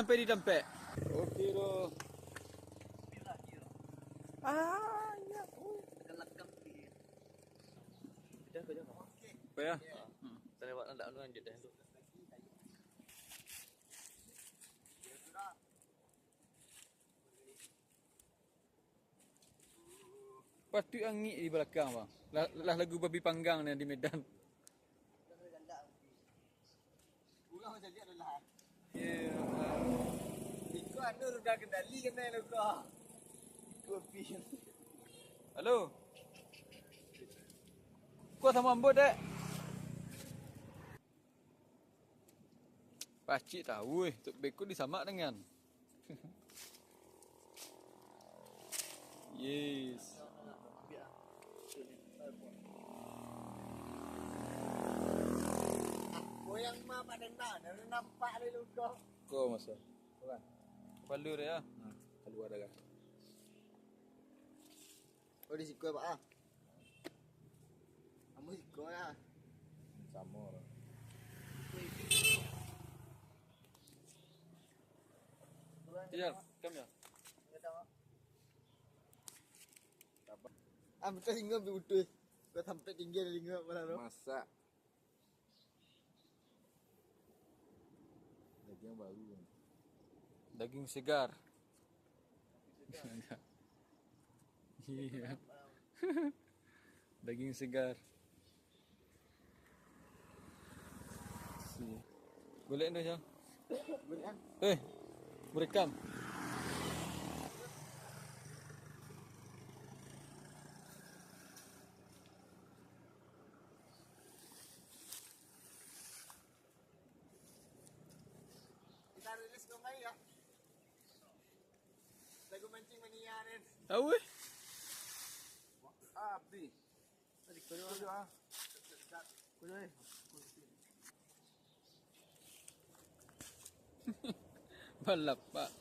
sampai di Tempek. Okey doh. Ah, ya. Lekap ni. Dah kau jangan. Apa ya? Saya lewat nak lanjut dah tu. Patut angin di belakang bang. Lah lagu babi panggang ni di Medan. Pulang macam dia adalah. Ya. Ikut Nur dah kendali kena lu kau. Ikut pi. Halo. Kau sama ambut dek. Pakcik tahu Tok Beko disamak dengan. Yes. Goyang mah pada nak, dah nampak dia lu kau. Kau masa. Bukan. Palu dia. Keluar dah kan. Oh di sikoi pak ah. Kamu sikoi ah. Sama lah. Ya, kam ya. Ah betul singa betul. Kau sampai tinggi ada singa mana tu? Masak. Daging baru. Daging segar. Iya. Daging segar. Si. Boleh anda ya? Boleh kan? Merekam. Kita rilis kau mai ya. Lagu mancing mania ni. Tahu Abdi. Tadi kau Kau ah. Kau ni. Balap pak.